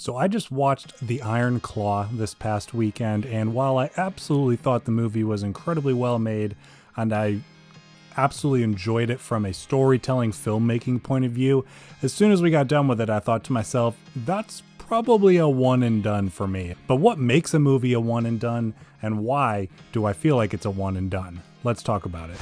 So I just watched The Iron Claw this past weekend, and while I absolutely thought the movie was incredibly well made, and I absolutely enjoyed it from a storytelling, filmmaking point of view, as soon as we got done with it, I thought to myself, that's probably a one and done for me. But what makes a movie a one and done, and why do I feel like it's a one and done? Let's talk about it.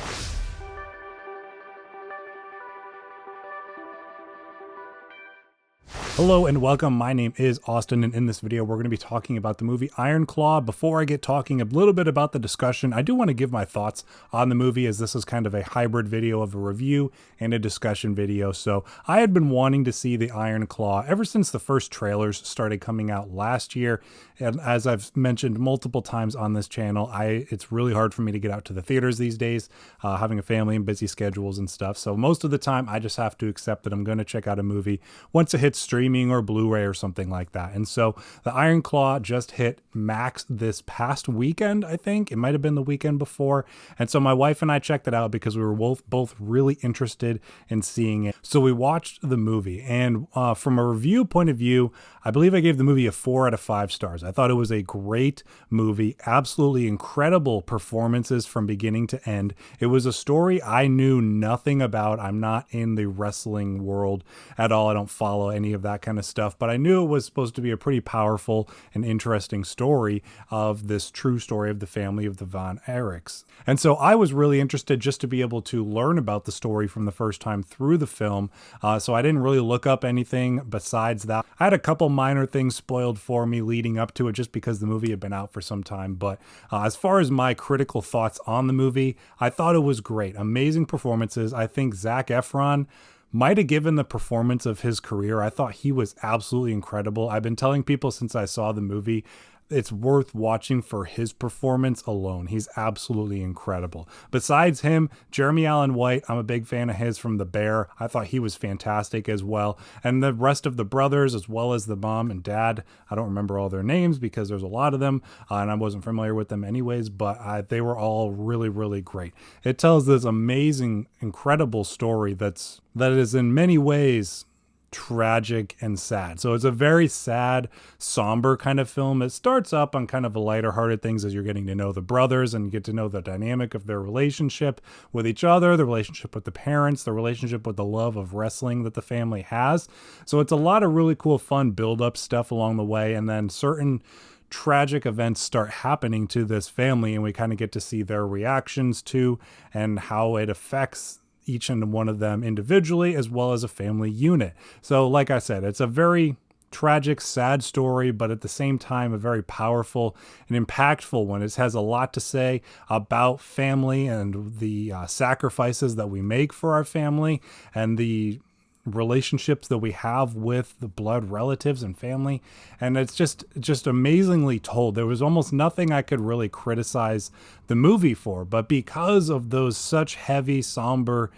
Hello and welcome, my name is Austin, and in this video we're going to be talking about the movie Iron Claw. Before I get talking a little bit about the discussion, I do want to give my thoughts on the movie, as this is kind of a hybrid video of a review and a discussion video. So I had been wanting to see the Iron Claw ever since the first trailers started coming out last year, and as I've mentioned multiple times on this channel, it's really hard for me to get out to the theaters these days, having a family and busy schedules and stuff. So most of the time I just have to accept that I'm going to check out a movie once it hits streaming or Blu-ray or something like that. And so the Iron Claw just hit Max this past weekend. I think it might have been the weekend before, and so my wife and I checked it out because we were both really interested in seeing it. So we watched the movie, and from a review point of view, I believe I gave the movie a 4 out of 5 stars. I thought it was a great movie, absolutely incredible performances from beginning to end. It was a story I knew nothing about. I'm not in the wrestling world at all. I don't follow any of that kind of stuff, but I knew it was supposed to be a pretty powerful and interesting story of this true story of the family of the Von Erichs. And so I was really interested just to be able to learn about the story from the first time through the film. So I didn't really look up anything besides that. I had a couple minor things spoiled for me leading up to it just because the movie had been out for some time. But as far as my critical thoughts on the movie, I thought it was great. Amazing performances. I think Zac Efron might have given the performance of his career. I thought he was absolutely incredible. I've been telling people since I saw the movie, it's worth watching for his performance alone. He's absolutely incredible. Besides him, Jeremy Allen White, I'm a big fan of his from The Bear. I thought he was fantastic as well. And the rest of the brothers, as well as the mom and dad, I don't remember all their names because there's a lot of them, and I wasn't familiar with them anyways, but they were all really, really great. It tells this amazing, incredible story that is in many ways tragic and sad. So it's a very sad, somber kind of film. It starts up on kind of a lighter hearted things as you're getting to know the brothers and you get to know the dynamic of their relationship with each other, the relationship with the parents, the relationship with the love of wrestling that the family has. So it's a lot of really cool, fun build-up stuff along the way, and then certain tragic events start happening to this family, and we kind of get to see their reactions to and how it affects each and one of them individually as well as a family unit. So like I said, it's a very tragic, sad story, but at the same time a very powerful and impactful one. It has a lot to say about family and the sacrifices that we make for our family and the relationships that we have with the blood relatives and family. And it's just amazingly told. There was almost nothing I could really criticize the movie for, but because of those such heavy, somber,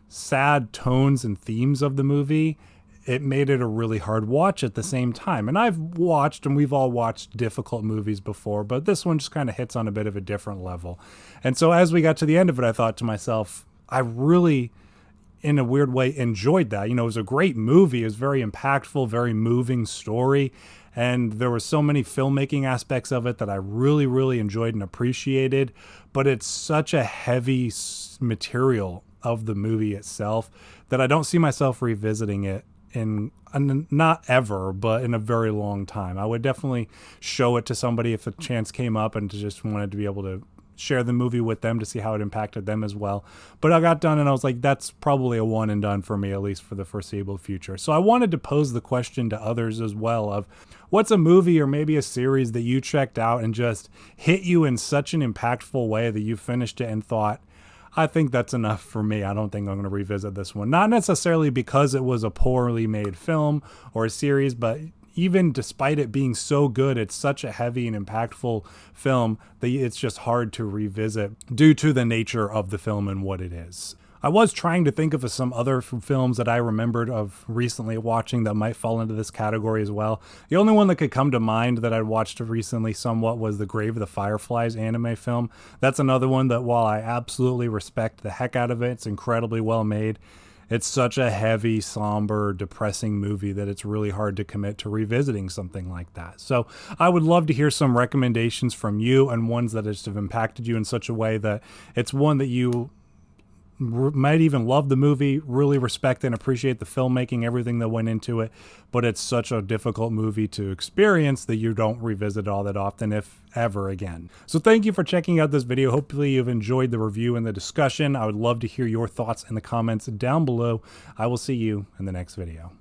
sad tones and themes of the movie, it made it a really hard watch at the same time. And I've watched, and we've all watched difficult movies before, but this one just kind of hits on a bit of a different level. And so as we got to the end of it, I thought to myself, I really, in a weird way, enjoyed that. You know, it was a great movie. It was very impactful, very moving story. And there were so many filmmaking aspects of it that I really, really enjoyed and appreciated. But it's such a heavy material of the movie itself that I don't see myself revisiting it in not ever, but in a very long time. I would definitely show it to somebody if a chance came up and just wanted to be able to share the movie with them to see how it impacted them as well. But I got done and I was like, that's probably a one and done for me, at least for the foreseeable future. So I wanted to pose the question to others as well of what's a movie or maybe a series that you checked out and just hit you in such an impactful way that you finished it and thought, I think that's enough for me. I don't think I'm going to revisit this one. Not necessarily because it was a poorly made film or a series, but even despite it being so good, it's such a heavy and impactful film that it's just hard to revisit due to the nature of the film and what it is. I was trying to think of some other films that I remembered of recently watching that might fall into this category as well. The only one that could come to mind that I watched recently somewhat was the Grave of the Fireflies anime film. That's another one that while I absolutely respect the heck out of it, it's incredibly well made. It's such a heavy, somber, depressing movie that it's really hard to commit to revisiting something like that. So I would love to hear some recommendations from you and ones that just have impacted you in such a way that it's one that you might even love the movie, really respect and appreciate the filmmaking, everything that went into it, but it's such a difficult movie to experience that you don't revisit all that often, if ever again. So thank you for checking out this video. Hopefully you've enjoyed the review and the discussion. I would love to hear your thoughts in the comments down below. I will see you in the next video.